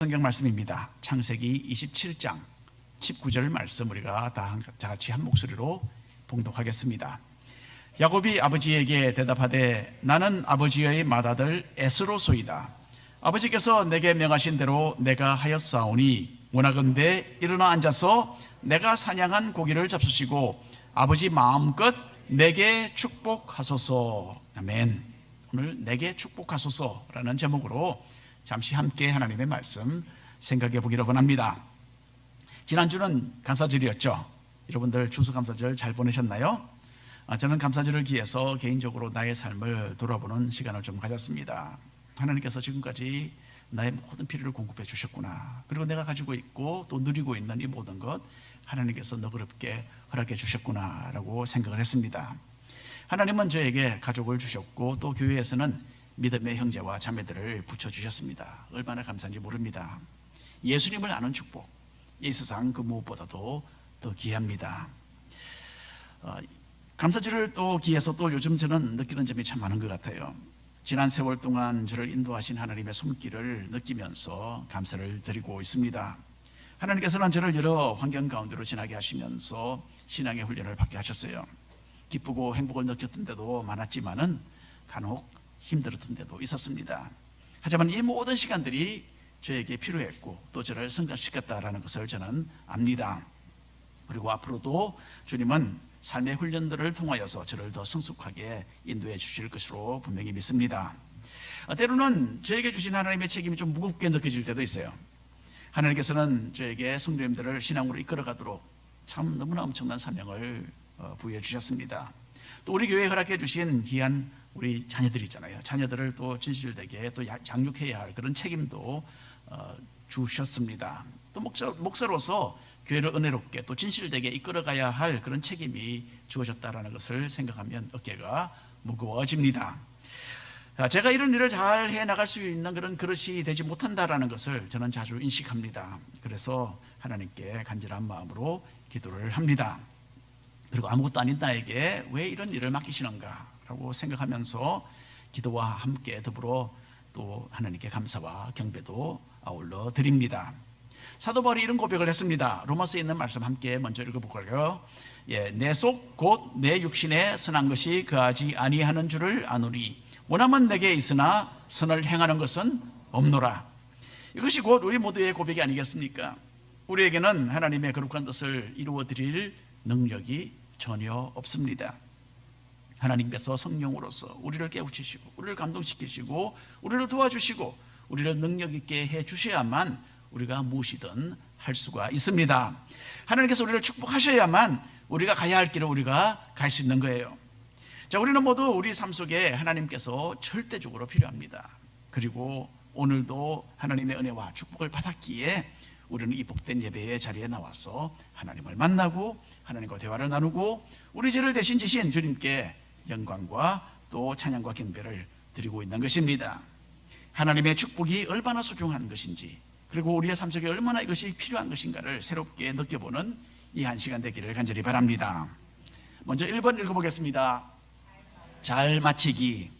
성경 말씀입니다. 창세기 27장 19절 말씀 우리가 다 같이 한 목소리로 봉독하겠습니다. 야곱이 아버지에게 대답하되 나는 아버지의 맏아들 에스로소이다. 아버지께서 내게 명하신 대로 내가 하였사오니 원하건대 일어나 앉아서 내가 사냥한 고기를 잡수시고 아버지 마음껏 내게 축복하소서. 아멘. 오늘 내게 축복하소서라는 제목으로 잠시 함께 하나님의 말씀 생각해 보기로 원합니다. 지난주는 감사절이었죠. 여러분들 추수감사절 잘 보내셨나요? 저는 감사절을 기해서 개인적으로 나의 삶을 돌아보는 시간을 좀 가졌습니다. 하나님께서 지금까지 나의 모든 필요를 공급해 주셨구나. 그리고 내가 가지고 있고 또 누리고 있는 이 모든 것 하나님께서 너그럽게 허락해 주셨구나 라고 생각을 했습니다. 하나님은 저에게 가족을 주셨고 또 교회에서는 믿음의 형제와 자매들을 붙여주셨습니다. 얼마나 감사한지 모릅니다. 예수님을 아는 축복, 이 세상 그 무엇보다도 더 귀합니다. 감사절을 또 기해서 또 요즘 저는 느끼는 점이 참 많은 것 같아요. 지난 세월 동안 저를 인도하신 하나님의 손길을 느끼면서 감사를 드리고 있습니다. 하나님께서는 저를 여러 환경 가운데로 지나게 하시면서 신앙의 훈련을 받게 하셨어요. 기쁘고 행복을 느꼈던 데도 많았지만은 간혹 힘들었던 데도 있었습니다. 하지만 이 모든 시간들이 저에게 필요했고 또 저를 성장시켰다라는 것을 저는 압니다. 그리고 앞으로도 주님은 삶의 훈련들을 통하여서 저를 더 성숙하게 인도해 주실 것으로 분명히 믿습니다. 때로는 저에게 주신 하나님의 책임이 좀 무겁게 느껴질 때도 있어요. 하나님께서는 저에게 성도님들을 신앙으로 이끌어가도록 참 너무나 엄청난 사명을 부여해 주셨습니다. 또 우리 교회에 허락해 주신 귀한 우리 자녀들 있잖아요. 자녀들을 또 진실되게 또 양육해야 할 그런 책임도 주셨습니다. 또 목사로서 교회를 은혜롭게 또 진실되게 이끌어가야 할 그런 책임이 주어졌다라는 것을 생각하면 어깨가 무거워집니다. 제가 이런 일을 잘 해나갈 수 있는 그런 그릇이 되지 못한다라는 것을 저는 자주 인식합니다. 그래서 하나님께 간절한 마음으로 기도를 합니다. 그리고 아무것도 아닌 나에게 왜 이런 일을 맡기시는가 라고 생각하면서 기도와 함께 더불어 또 하나님께 감사와 경배도 아울러 드립니다. 사도 바울이 이런 고백을 했습니다. 로마서에 있는 말씀 함께 먼저 읽어볼까요? 내 속 곧 내 육신에 선한 것이 거하지 아니하는 줄을 아노니 원함은 내게 있으나 선을 행하는 것은 없노라. 이것이 곧 우리 모두의 고백이 아니겠습니까? 우리에게는 하나님의 거룩한 뜻을 이루어 드릴 능력이 전혀 없습니다. 하나님께서 성령으로서 우리를 깨우치시고 우리를 감동시키시고 우리를 도와주시고 우리를 능력 있게 해 주셔야만 우리가 무엇이든 할 수가 있습니다. 하나님께서 우리를 축복하셔야만 우리가 가야 할 길을 우리가 갈 수 있는 거예요. 자, 우리는 모두 우리 삶 속에 하나님께서 절대적으로 필요합니다. 그리고 오늘도 하나님의 은혜와 축복을 받았기에 우리는 이 복된 예배의 자리에 나와서 하나님을 만나고 하나님과 대화를 나누고 우리 죄를 대신 지신 주님께 영광과 또 찬양과 경배를 드리고 있는 것입니다. 하나님의 축복이 얼마나 소중한 것인지 그리고 우리의 삶 속에 얼마나 이것이 필요한 것인가를 새롭게 느껴보는 이 한 시간 되기를 간절히 바랍니다. 먼저 1번 읽어보겠습니다. 잘 마치기.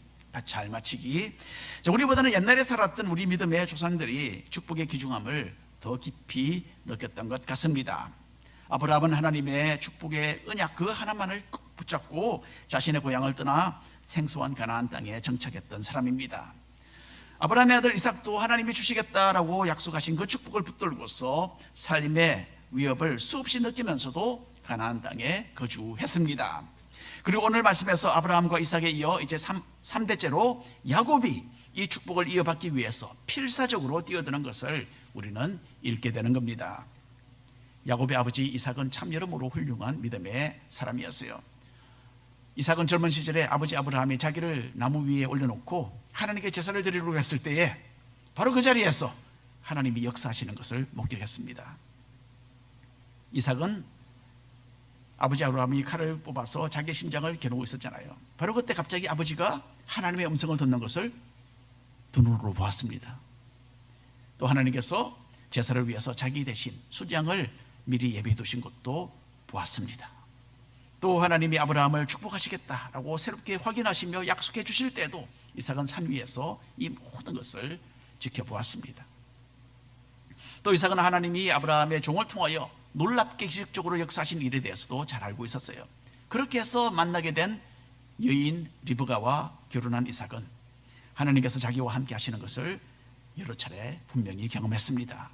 잘 마치기. 자, 우리보다는 옛날에 살았던 우리 믿음의 조상들이 축복의 귀중함을 더 깊이 느꼈던 것 같습니다. 아브라함은 하나님의 축복의 언약 그 하나만을 꼭 붙잡고 자신의 고향을 떠나 생소한 가나안 땅에 정착했던 사람입니다. 아브라함의 아들 이삭도 하나님이 주시겠다라고 약속하신 그 축복을 붙들고서 삶의 위협을 수없이 느끼면서도 가나안 땅에 거주했습니다. 그리고 오늘 말씀에서 아브라함과 이삭에 이어 이제 3대째로 야곱이 이 축복을 이어받기 위해서 필사적으로 뛰어드는 것을 우리는 읽게 되는 겁니다. 야곱의 아버지 이삭은 참 여러모로 훌륭한 믿음의 사람이었어요. 이삭은 젊은 시절에 아버지 아브라함이 자기를 나무 위에 올려놓고 하나님께 제사를 드리려고 했을 때에 바로 그 자리에서 하나님이 역사하시는 것을 목격했습니다. 이삭은 아버지 아브라함이 칼을 뽑아서 자기의 심장을 겨누고 있었잖아요. 바로 그때 갑자기 아버지가 하나님의 음성을 듣는 것을 두 눈으로 보았습니다. 또 하나님께서 제사를 위해서 자기 대신 수장을 미리 예비해 두신 것도 보았습니다. 또 하나님이 아브라함을 축복하시겠다라고 새롭게 확인하시며 약속해 주실 때도 이삭은 산 위에서 이 모든 것을 지켜보았습니다. 또 이삭은 하나님이 아브라함의 종을 통하여 놀랍게 기적적으로 역사하신 일에 대해서도 잘 알고 있었어요. 그렇게 해서 만나게 된 여인 리브가와 결혼한 이삭은 하나님께서 자기와 함께 하시는 것을 여러 차례 분명히 경험했습니다.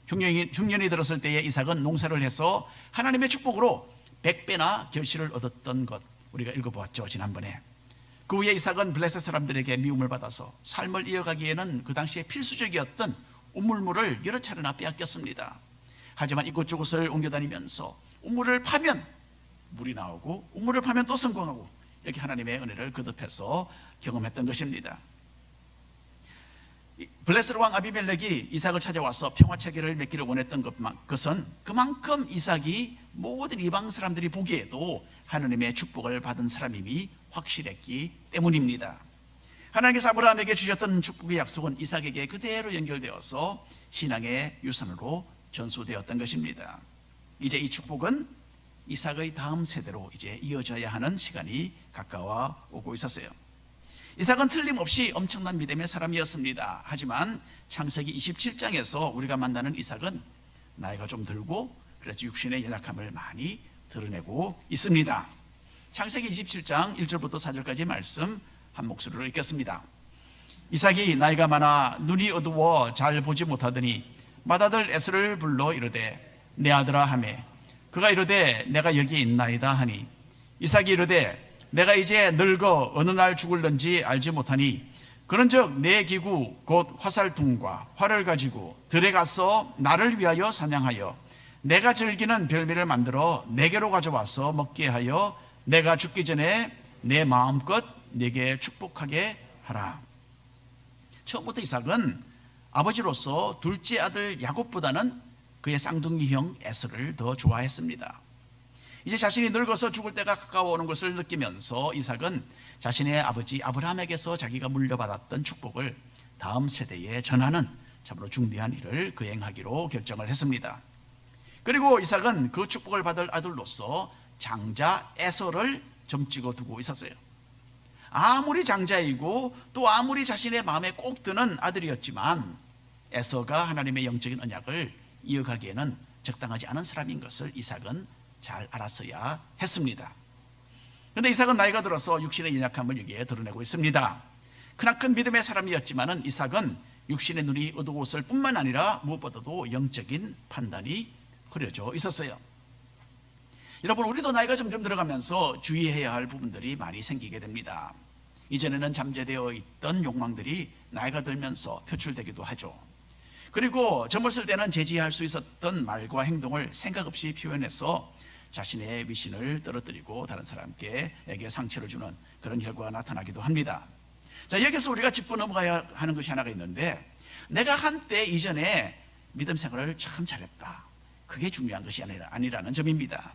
흉년이 들었을 때에 이삭은 농사를 해서 하나님의 축복으로 100배나 결실을 얻었던 것 우리가 읽어보았죠, 지난번에. 그 후에 이삭은 블레셋 사람들에게 미움을 받아서 삶을 이어가기에는 그 당시에 필수적이었던 우물물을 여러 차례나 빼앗겼습니다. 하지만 이곳저곳을 옮겨다니면서 우물을 파면 물이 나오고 우물을 파면 또 성공하고 이렇게 하나님의 은혜를 거듭해서 경험했던 것입니다. 블레셋 왕 아비멜렉이 이삭을 찾아와서 평화체계를 맺기를 원했던 것은 그만큼 이삭이 모든 이방 사람들이 보기에도 하나님의 축복을 받은 사람임이 확실했기 때문입니다. 하나님께서 아브라함에게 주셨던 축복의 약속은 이삭에게 그대로 연결되어서 신앙의 유산으로 전수되었던 것입니다. 이제 이 축복은 이삭의 다음 세대로 이제 이어져야 하는 시간이 가까워 오고 있었어요. 이삭은 틀림없이 엄청난 믿음의 사람이었습니다. 하지만 창세기 27장에서 우리가 만나는 이삭은 나이가 좀 들고 그래서 육신의 연약함을 많이 드러내고 있습니다. 창세기 27장 1절부터 4절까지 말씀 한 목소리로 읽겠습니다. 이삭이 나이가 많아 눈이 어두워 잘 보지 못하더니 맏아들 에서를 불러 이르되 내 아들아 하매 그가 이르되 내가 여기 있나이다 하니 이삭이 이르되 내가 이제 늙어 어느 날 죽을런지 알지 못하니 그런즉 내 기구 곧 화살통과 활을 가지고 들에 가서 나를 위하여 사냥하여 내가 즐기는 별미를 만들어 내게로 가져와서 먹게 하여 내가 죽기 전에 내 마음껏 내게 축복하게 하라. 처음부터 이삭은 아버지로서 둘째 아들 야곱보다는 그의 쌍둥이 형 에서를 더 좋아했습니다. 이제 자신이 늙어서 죽을 때가 가까워오는 것을 느끼면서 이삭은 자신의 아버지 아브라함에게서 자기가 물려받았던 축복을 다음 세대에 전하는 참으로 중대한 일을 거행하기로 결정을 했습니다. 그리고 이삭은 그 축복을 받을 아들로서 장자 에서를 점찍어 두고 있었어요. 아무리 장자이고 또 아무리 자신의 마음에 꼭 드는 아들이었지만 에서가 하나님의 영적인 언약을 이어가기에는 적당하지 않은 사람인 것을 이삭은 잘 알았어야 했습니다. 그런데 이삭은 나이가 들어서 육신의 연약함을 여기에 드러내고 있습니다. 크나큰 믿음의 사람이었지만 이삭은 육신의 눈이 어두웠을 뿐만 아니라 무엇보다도 영적인 판단이 흐려져 있었어요. 여러분, 우리도 나이가 점점 들어가면서 주의해야 할 부분들이 많이 생기게 됩니다. 이전에는 잠재되어 있던 욕망들이 나이가 들면서 표출되기도 하죠. 그리고 젊었을 때는 제지할 수 있었던 말과 행동을 생각 없이 표현해서 자신의 미신을 떨어뜨리고 다른 사람에게 상처를 주는 그런 결과가 나타나기도 합니다. 자, 여기서 우리가 짚고 넘어가야 하는 것이 하나가 있는데, 내가 한때 이전에 믿음 생활을 참 잘했다, 그게 중요한 것이 아니라는 점입니다.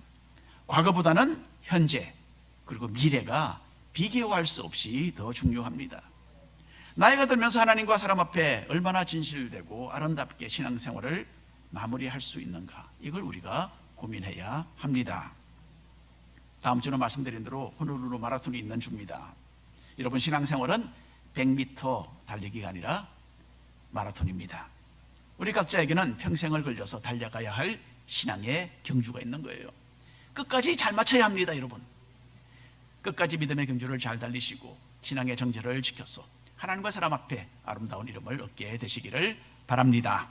과거보다는 현재 그리고 미래가 비교할 수 없이 더 중요합니다. 나이가 들면서 하나님과 사람 앞에 얼마나 진실되고 아름답게 신앙생활을 마무리할 수 있는가, 이걸 우리가 고민해야 합니다. 다음 주는 말씀드린 대로 호놀룰루 마라톤이 있는 주입니다. 여러분, 신앙생활은 100m 달리기가 아니라 마라톤입니다. 우리 각자에게는 평생을 걸려서 달려가야 할 신앙의 경주가 있는 거예요. 끝까지 잘 맞춰야 합니다. 여러분, 끝까지 믿음의 경주를 잘 달리시고 신앙의 정절을 지켜서 하나님과 사람 앞에 아름다운 이름을 얻게 되시기를 바랍니다.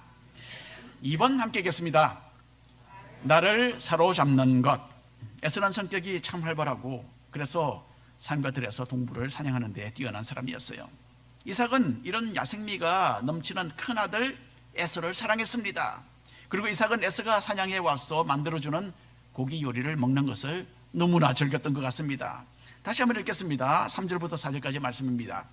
2번 함께 읽겠습니다. 나를 사로잡는 것. 에서는 성격이 참 활발하고 그래서 산과 들에서 동물을 사냥하는 데 뛰어난 사람이었어요. 이삭은 이런 야생미가 넘치는 큰아들 에서를 사랑했습니다. 그리고 이삭은 에서가 사냥해 와서 만들어주는 고기 요리를 먹는 것을 너무나 즐겼던 것 같습니다. 다시 한번 읽겠습니다. 3절부터 4절까지 말씀입니다.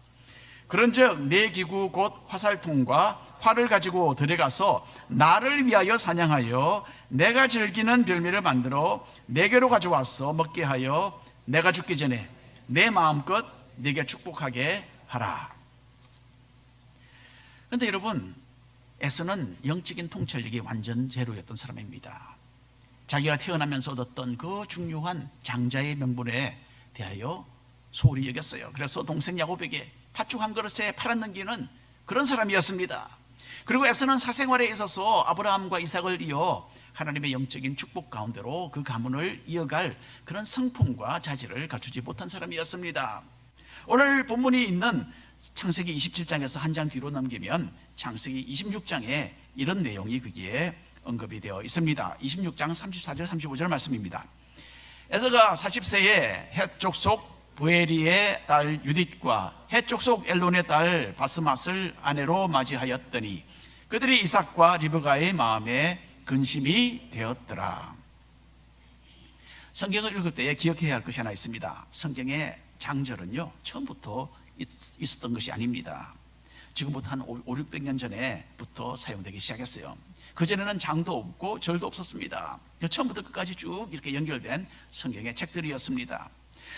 그런즉 내 기구 곧 화살통과 활을 가지고 들어가서 나를 위하여 사냥하여 내가 즐기는 별미를 만들어 내게로 가져와서 먹게 하여 내가 죽기 전에 내 마음껏 내게 축복하게 하라. 그런데 여러분, 에서는 영적인 통찰력이 완전 제로였던 사람입니다. 자기가 태어나면서 얻었던 그 중요한 장자의 명분에 대하여 소홀히 여겼어요. 그래서 동생 야곱에게 팥죽 한 그릇에 팔아넘기는 그런 사람이었습니다. 그리고 에서는 사생활에 있어서 아브라함과 이삭을 이어 하나님의 영적인 축복 가운데로 그 가문을 이어갈 그런 성품과 자질을 갖추지 못한 사람이었습니다. 오늘 본문이 있는 창세기 27장에서 한 장 뒤로 넘기면 창세기 26장에 이런 내용이 거기에 언급이 되어 있습니다. 26장 34절 35절 말씀입니다. 에서가 40세에 헷 족속 부에리의 딸 유딧과 헷 족속 엘론의 딸 바스맛을 아내로 맞이하였더니 그들이 이삭과 리브가의 마음에 근심이 되었더라. 성경을 읽을 때에 기억해야 할 것이 하나 있습니다. 성경의 장절은요, 처음부터 있었던 것이 아닙니다. 지금부터 한 500-600년 전에부터 사용되기 시작했어요. 그전에는 장도 없고 절도 없었습니다. 처음부터 끝까지 쭉 이렇게 연결된 성경의 책들이었습니다.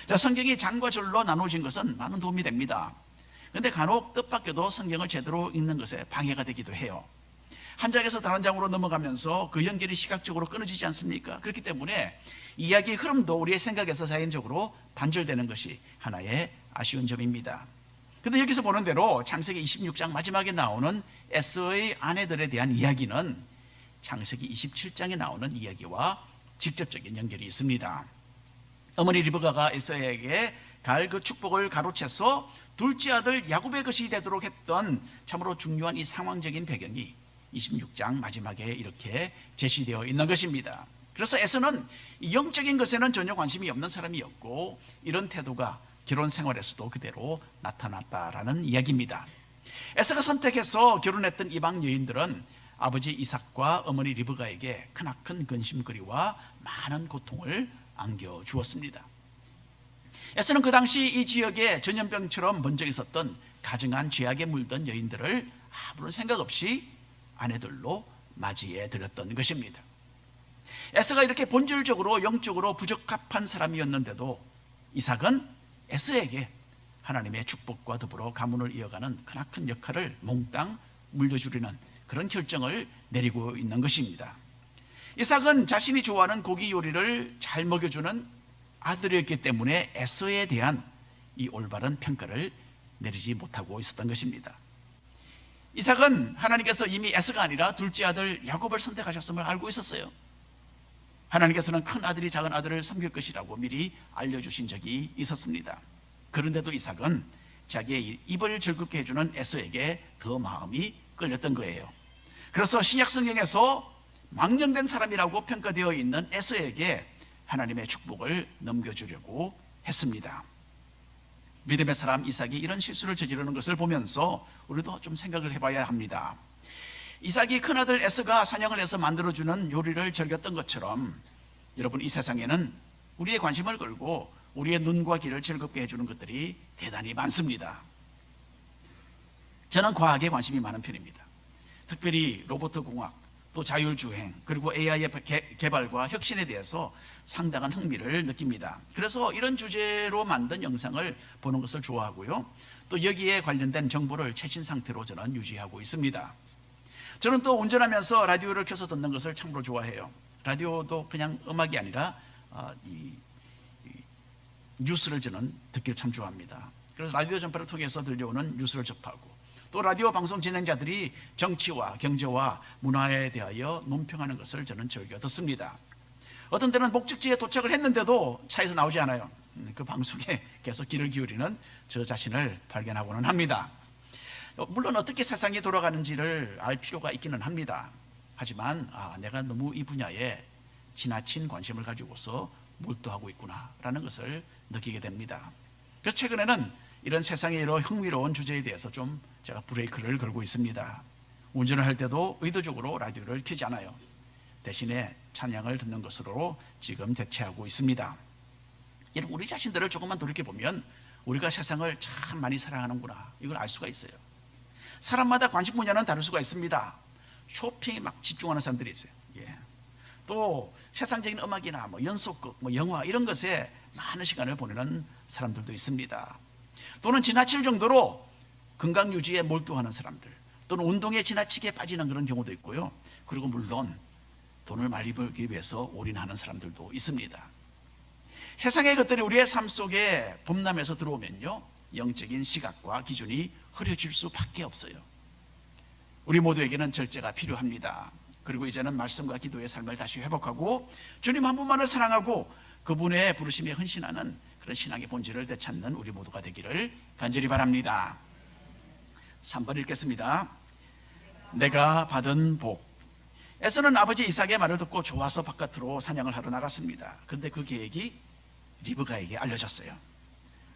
자, 성경이 장과 절로 나눠진 것은 많은 도움이 됩니다. 그런데 간혹 뜻밖에도 성경을 제대로 읽는 것에 방해가 되기도 해요. 한 장에서 다른 장으로 넘어가면서 그 연결이 시각적으로 끊어지지 않습니까? 그렇기 때문에 이야기의 흐름도 우리의 생각에서 자연적으로 단절되는 것이 하나의 아쉬운 점입니다. 그런데 여기서 보는 대로 창세기 26장 마지막에 나오는 에서의 아내들에 대한 이야기는 창세기 27장에 나오는 이야기와 직접적인 연결이 있습니다. 어머니 리브가가 에서에게 갈 그 축복을 가로채서 둘째 아들 야곱의 것이 되도록 했던 참으로 중요한 이 상황적인 배경이 26장 마지막에 이렇게 제시되어 있는 것입니다. 그래서 에서는 영적인 것에는 전혀 관심이 없는 사람이었고 이런 태도가 결혼 생활에서도 그대로 나타났다라는 이야기입니다. 에서가 선택해서 결혼했던 이방 여인들은 아버지 이삭과 어머니 리브가에게 크나큰 근심거리와 많은 고통을 안겨주었습니다. 에서는 그 당시 이 지역에 전염병처럼 번져 있었던 가증한 죄악에 물든 여인들을 아무런 생각 없이 아내들로 맞이해 드렸던 것입니다. 에서가 이렇게 본질적으로 영적으로 부적합한 사람이었는데도 이삭은 에서에게 하나님의 축복과 더불어 가문을 이어가는 크나큰 역할을 몽땅 물려주려는 그런 결정을 내리고 있는 것입니다. 이삭은 자신이 좋아하는 고기 요리를 잘 먹여주는 아들이었기 때문에 에서에 대한 이 올바른 평가를 내리지 못하고 있었던 것입니다. 이삭은 하나님께서 이미 에서가 아니라 둘째 아들 야곱을 선택하셨음을 알고 있었어요. 하나님께서는 큰 아들이 작은 아들을 섬길 것이라고 미리 알려주신 적이 있었습니다. 그런데도 이삭은 자기의 입을 즐겁게 해주는 에서에게 더 마음이 끌렸던 거예요. 그래서 신약 성경에서 망령된 사람이라고 평가되어 있는 에서에게 하나님의 축복을 넘겨주려고 했습니다. 믿음의 사람 이삭이 이런 실수를 저지르는 것을 보면서 우리도 좀 생각을 해봐야 합니다. 이삭이 큰아들 에서가 사냥을 해서 만들어주는 요리를 즐겼던 것처럼 여러분, 이 세상에는 우리의 관심을 끌고 우리의 눈과 귀를 즐겁게 해주는 것들이 대단히 많습니다. 저는 과학에 관심이 많은 편입니다. 특별히 로봇공학, 또 자율주행, 그리고 AI의 개발과 혁신에 대해서 상당한 흥미를 느낍니다. 그래서 이런 주제로 만든 영상을 보는 것을 좋아하고요, 또 여기에 관련된 정보를 최신 상태로 저는 유지하고 있습니다. 저는 또 운전하면서 라디오를 켜서 듣는 것을 참으로 좋아해요. 라디오도 그냥 음악이 아니라 뉴스를 저는 듣기를 참 좋아합니다. 그래서 라디오 전파를 통해서 들려오는 뉴스를 접하고, 또 라디오 방송 진행자들이 정치와 경제와 문화에 대하여 논평하는 것을 저는 즐겨 듣습니다. 어떤 때는 목적지에 도착을 했는데도 차에서 나오지 않아요. 그 방송에 계속 귀를 기울이는 저 자신을 발견하고는 합니다. 물론 어떻게 세상이 돌아가는지를 알 필요가 있기는 합니다. 하지만 내가 너무 이 분야에 지나친 관심을 가지고서 몰두하고 있구나라는 것을 느끼게 됩니다. 그래서 최근에는 이런 세상의 여러 흥미로운 주제에 대해서 좀 제가 브레이크를 걸고 있습니다. 운전을 할 때도 의도적으로 라디오를 켜지 않아요. 대신에 찬양을 듣는 것으로 지금 대체하고 있습니다. 여러분, 우리 자신들을 조금만 돌이켜보면 우리가 세상을 참 많이 사랑하는구나, 이걸 알 수가 있어요. 사람마다 관심 분야는 다를 수가 있습니다. 쇼핑에 막 집중하는 사람들이 있어요. 또 세상적인 음악이나 연속극, 영화 이런 것에 많은 시간을 보내는 사람들도 있습니다. 또는 지나칠 정도로 건강 유지에 몰두하는 사람들, 또는 운동에 지나치게 빠지는 그런 경우도 있고요. 그리고 물론 돈을 많이 벌기 위해서 올인하는 사람들도 있습니다. 세상의 것들이 우리의 삶 속에 범람해서 들어오면요, 영적인 시각과 기준이 흐려질 수밖에 없어요. 우리 모두에게는 절제가 필요합니다. 그리고 이제는 말씀과 기도의 삶을 다시 회복하고 주님 한 분만을 사랑하고 그분의 부르심에 헌신하는 그런 신앙의 본질을 되찾는 우리 모두가 되기를 간절히 바랍니다. 3번 읽겠습니다. 내가 받은 복. 에서는 아버지 이삭의 말을 듣고 좋아서 바깥으로 사냥을 하러 나갔습니다. 그런데 그 계획이 리브가에게 알려졌어요.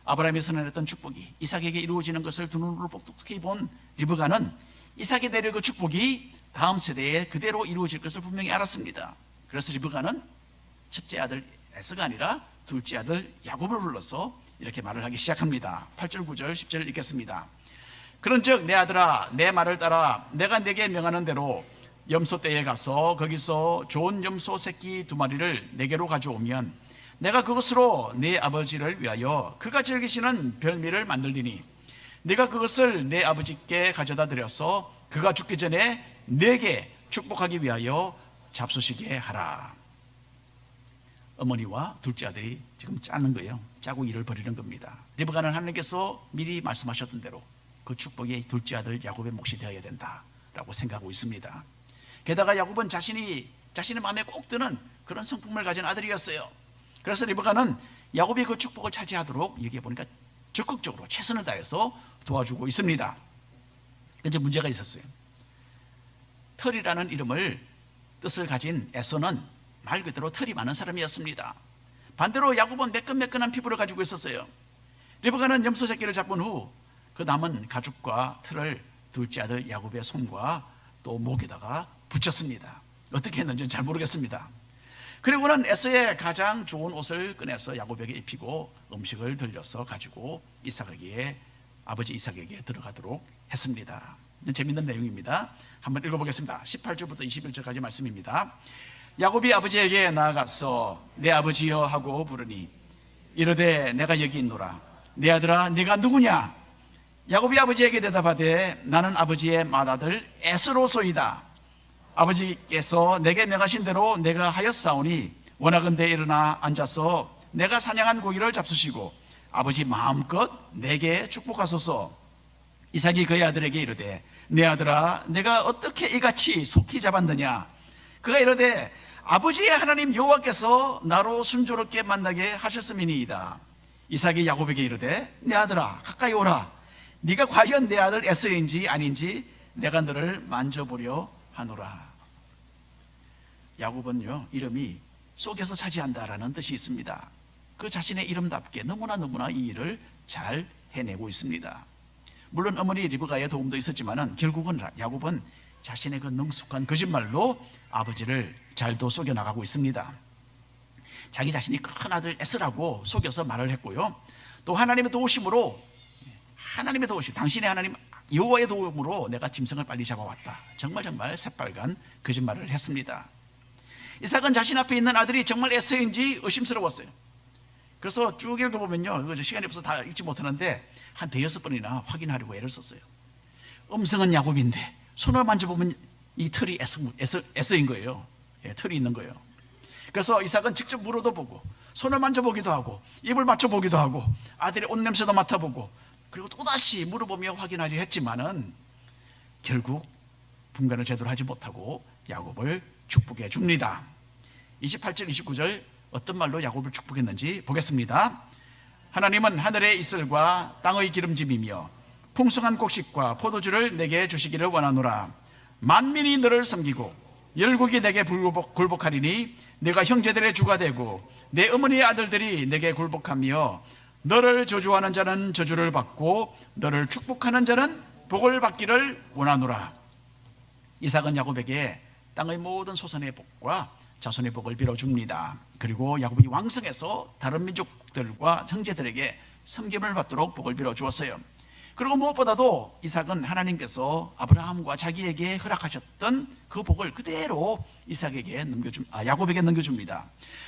아브라함이 선언했던 축복이 이삭에게 이루어지는 것을 두 눈으로 똑똑히 본 리브가는 이삭이 내릴 그 축복이 다음 세대에 그대로 이루어질 것을 분명히 알았습니다. 그래서 리브가는 첫째 아들 에서가 아니라 둘째 아들 야곱을 불러서 이렇게 말을 하기 시작합니다. 8절 9절 10절 읽겠습니다. 그런즉 내 아들아 내 말을 따라 내가 네게 명하는 대로 염소떼에 가서 거기서 좋은 염소 새끼 2마리를 네게로 가져오면 내가 그것으로 네 아버지를 위하여 그가 즐기시는 별미를 만들리니 네가 그것을 내 아버지께 가져다 드려서 그가 죽기 전에 네게 축복하기 위하여 잡수시게 하라. 어머니와 둘째 아들이 지금 짜는 거예요. 짜고 일을 벌이는 겁니다. 리브가는 하나님께서 미리 말씀하셨던 대로 그 축복이 둘째 아들 야곱의 몫이 되어야 된다라고 생각하고 있습니다. 게다가 야곱은 자신의 마음에 꼭 드는 그런 성품을 가진 아들이었어요. 그래서 리브가는 야곱이 그 축복을 차지하도록 여기에 보니까 적극적으로 최선을 다해서 도와주고 있습니다. 그런데 문제가 있었어요. 털이라는 뜻을 가진 에서는 말 그대로 털이 많은 사람이었습니다. 반대로 야곱은 매끈매끈한 피부를 가지고 있었어요. 리브가는 염소 새끼를 잡은 후 그 남은 가죽과 털을 둘째 아들 야곱의 손과 또 목에다가 붙였습니다. 어떻게 했는지는 잘 모르겠습니다. 그리고는 에서의 가장 좋은 옷을 꺼내서 야곱에게 입히고 음식을 들려서 가지고 아버지 이삭에게 들어가도록 했습니다. 재밌는 내용입니다. 한번 읽어보겠습니다. 18절부터 21절까지 말씀입니다. 야곱이 아버지에게 나아가서 내 아버지여 하고 부르니 이르되 내가 여기 있노라. 내 아들아 네가 누구냐? 야곱이 아버지에게 대답하되 나는 아버지의 맏아들 에서로소이다. 아버지께서 내게 명하신 대로 내가 하였사오니 원하건대 일어나 앉아서 내가 사냥한 고기를 잡수시고 아버지 마음껏 내게 축복하소서. 이삭이 그의 아들에게 이르되 내 아들아 내가 어떻게 이같이 속히 잡았느냐? 그가 이르되 아버지의 하나님 여호와께서 나로 순조롭게 만나게 하셨음이니이다. 이삭이 야곱에게 이르되 내 아들아 가까이 오라. 네가 과연 내 아들 에서인지 아닌지 내가 너를 만져보려 하노라. 야곱은요 이름이 속에서 차지한다라는 뜻이 있습니다. 그 자신의 이름답게 너무나 이 일을 잘 해내고 있습니다. 물론 어머니 리브가의 도움도 있었지만은 결국은 야곱은 자신의 그 능숙한 거짓말로 아버지를 잘도 속여나가고 있습니다. 자기 자신이 큰 아들 에서라고 속여서 말을 했고요. 또 하나님의 도우심으로 당신의 하나님 여호와의 도움으로 내가 짐승을 빨리 잡아왔다. 정말 새빨간 거짓말을 했습니다. 이삭은 자신 앞에 있는 아들이 정말 에서인지 의심스러웠어요. 그래서 쭉 읽어보면요, 시간이 없어서 다 읽지 못하는데 한 5-6번이나 확인하려고 애를 썼어요. 음성은 야곱인데 손을 만져보면 이 털이 에서인 거예요. 털이 있는 거예요. 그래서 이삭은 직접 물어도 보고 손을 만져보기도 하고 입을 맞춰보기도 하고 아들의 옷 냄새도 맡아보고 그리고 또다시 물어보며 확인하려 했지만은 결국 분간을 제대로 하지 못하고 야곱을 축복해 줍니다. 28절 29절 어떤 말로 야곱을 축복했는지 보겠습니다. 하나님은 하늘의 이슬과 땅의 기름짐이며 풍성한 곡식과 포도주를 내게 주시기를 원하노라. 만민이 너를 섬기고 열국이 내게 굴복하리니 내가 형제들의 주가 되고 내 어머니의 아들들이 내게 굴복하며 너를 저주하는 자는 저주를 받고 너를 축복하는 자는 복을 받기를 원하노라. 이삭은 야곱에게 땅의 모든 소산의 복과 자손의 복을 빌어줍니다. 그리고 야곱이 왕성해서 다른 민족들과 형제들에게 섬김을 받도록 복을 빌어주었어요. 그리고 무엇보다도 이삭은 하나님께서 아브라함과 자기에게 허락하셨던 그 복을 그대로 야곱에게 넘겨줍니다.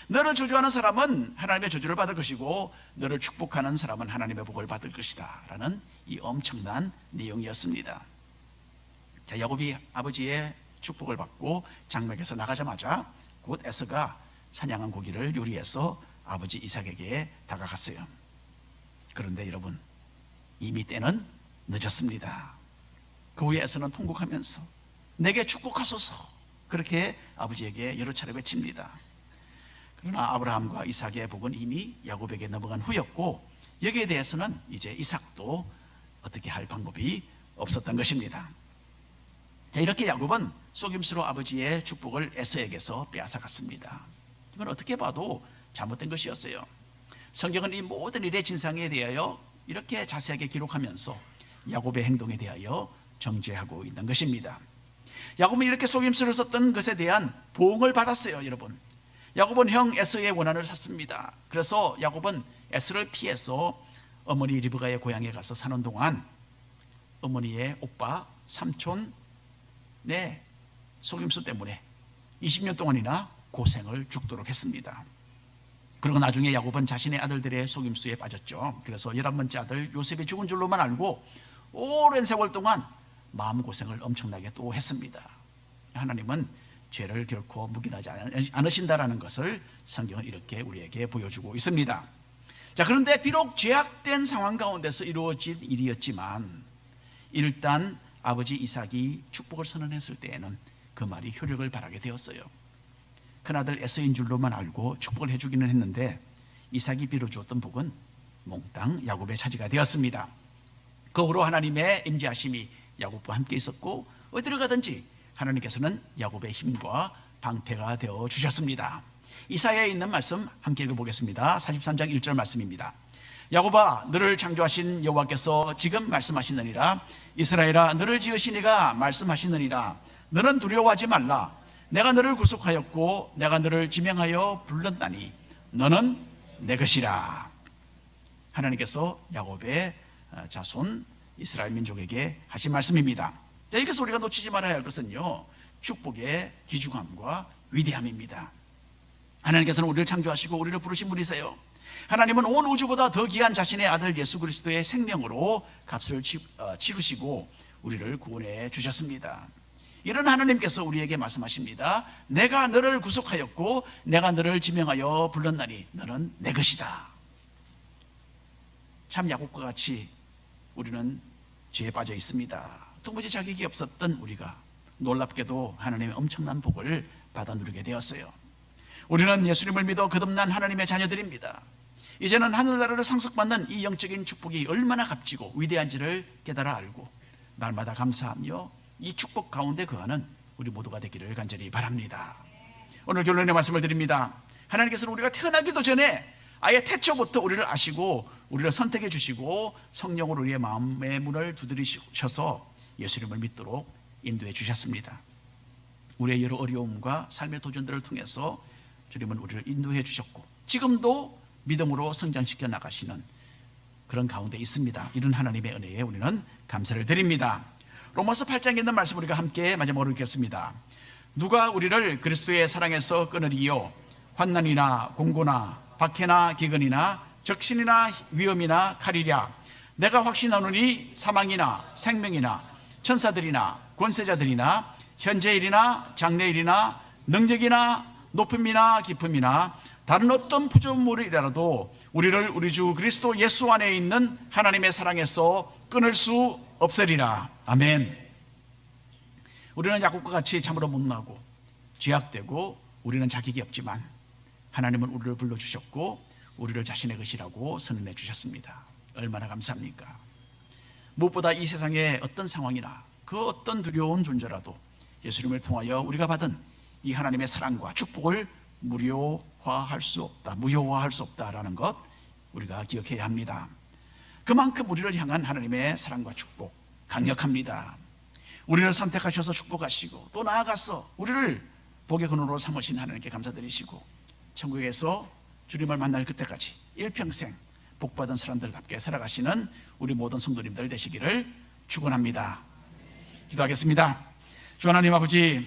너를 저주하는 사람은 하나님의 저주를 받을 것이고 너를 축복하는 사람은 하나님의 복을 받을 것이다 라는 이 엄청난 내용이었습니다. 자, 야곱이 아버지의 축복을 받고 장막에서 나가자마자 곧 에서가 사냥한 고기를 요리해서 아버지 이삭에게 다가갔어요. 그런데 여러분, 이미 때는 늦었습니다. 그 후에 에서는 통곡하면서 내게 축복하소서 그렇게 아버지에게 여러 차례 외칩니다. 그러나 아브라함과 이삭의 복은 이미 야곱에게 넘어간 후였고 여기에 대해서는 이제 이삭도 어떻게 할 방법이 없었던 것입니다. 자, 이렇게 야곱은 속임수로 아버지의 축복을 에서에게서 빼앗아갔습니다. 이건 어떻게 봐도 잘못된 것이었어요. 성경은 이 모든 일의 진상에 대하여 이렇게 자세하게 기록하면서 야곱의 행동에 대하여 정죄하고 있는 것입니다. 야곱은 이렇게 속임수를 썼던 것에 대한 보응을 받았어요. 여러분, 야곱은 형 에서의 원한을 샀습니다. 그래서 야곱은 에서를 피해서 어머니 리브가의 고향에 가서 사는 동안 어머니의 오빠 삼촌의 속임수 때문에 20년 동안이나 고생을 죽도록 했습니다. 그리고 나중에 야곱은 자신의 아들들의 속임수에 빠졌죠. 그래서 11번째 아들 요셉이 죽은 줄로만 알고 오랜 세월 동안 마음고생을 엄청나게 또 했습니다. 하나님은 죄를 결코 묵인하지 않으신다라는 것을 성경은 이렇게 우리에게 보여주고 있습니다. 자, 그런데 비록 죄악된 상황 가운데서 이루어진 일이었지만 일단 아버지 이삭이 축복을 선언했을 때에는 그 말이 효력을 발하게 되었어요. 큰아들 에서인 줄로만 알고 축복을 해주기는 했는데 이삭이 빌어주었던 복은 몽땅 야곱의 차지가 되었습니다. 그 후로 하나님의 임재하심이 야곱과 함께 있었고 어디를 가든지 하나님께서는 야곱의 힘과 방패가 되어 주셨습니다. 이사야에 있는 말씀 함께 읽어보겠습니다. 43장 1절 말씀입니다. 야곱아, 너를 창조하신 여호와께서 지금 말씀하시느니라. 이스라엘아, 너를 지으신 이가 말씀하시느니라. 너는 두려워하지 말라. 내가 너를 구속하였고 내가 너를 지명하여 불렀나니 너는 내 것이라. 하나님께서 야곱의 자손 이스라엘 민족에게 하신 말씀입니다. 자, 여기서 우리가 놓치지 말아야 할 것은요, 축복의 귀중함과 위대함입니다. 하나님께서는 우리를 창조하시고 우리를 부르신 분이세요. 하나님은 온 우주보다 더 귀한 자신의 아들 예수 그리스도의 생명으로 값을 치르시고 우리를 구원해 주셨습니다. 이런 하나님께서 우리에게 말씀하십니다. 내가 너를 구속하였고 내가 너를 지명하여 불렀나니 너는 내 것이다. 참 야곱과 같이 우리는 죄에 빠져 있습니다. 도무지 자격이 없었던 우리가 놀랍게도 하나님의 엄청난 복을 받아 누리게 되었어요. 우리는 예수님을 믿어 거듭난 하나님의 자녀들입니다. 이제는 하늘나라를 상속받는 이 영적인 축복이 얼마나 값지고 위대한지를 깨달아 알고 날마다 감사하며 이 축복 가운데 거하는 우리 모두가 되기를 간절히 바랍니다. 오늘 결론의 말씀을 드립니다. 하나님께서는 우리가 태어나기도 전에 아예 태초부터 우리를 아시고 우리를 선택해 주시고 성령으로 우리의 마음의 문을 두드리셔서 예수님을 믿도록 인도해 주셨습니다. 우리의 여러 어려움과 삶의 도전들을 통해서 주님은 우리를 인도해 주셨고 지금도 믿음으로 성장시켜 나가시는 그런 가운데 있습니다. 이런 하나님의 은혜에 우리는 감사를 드립니다. 로마서 8장에 있는 말씀 우리가 함께 마지막으로 읽겠습니다. 누가 우리를 그리스도의 사랑에서 끊으리요? 환난이나 공고나 박해나 기근이나 적신이나 위험이나 칼이랴. 내가 확신하노니 사망이나 생명이나 천사들이나 권세자들이나 현재일이나 장래일이나 능력이나 높음이나 깊음이나 다른 어떤 부조물이라도 우리를 우리 주 그리스도 예수 안에 있는 하나님의 사랑에서 끊을 수 없으리라. 아멘. 우리는 야곱과 같이 참으로 못나고 죄악되고 우리는 자격이 없지만 하나님은 우리를 불러주셨고 우리를 자신의 것이라고 선언해 주셨습니다. 얼마나 감사합니까? 무엇보다 이 세상의 어떤 상황이나 그 어떤 두려운 존재라도 예수님을 통하여 우리가 받은 이 하나님의 사랑과 축복을 무효화할 수 없다라는 것 우리가 기억해야 합니다. 그만큼 우리를 향한 하나님의 사랑과 축복 강력합니다. 우리를 선택하셔서 축복하시고 또 나아가서 우리를 복의 근원으로 삼으신 하나님께 감사드리시고 천국에서 주님을 만날 그때까지 일평생 복받은 사람들답게 살아가시는 우리 모든 성도님들 되시기를 축원합니다. 기도하겠습니다. 주 하나님 아버지,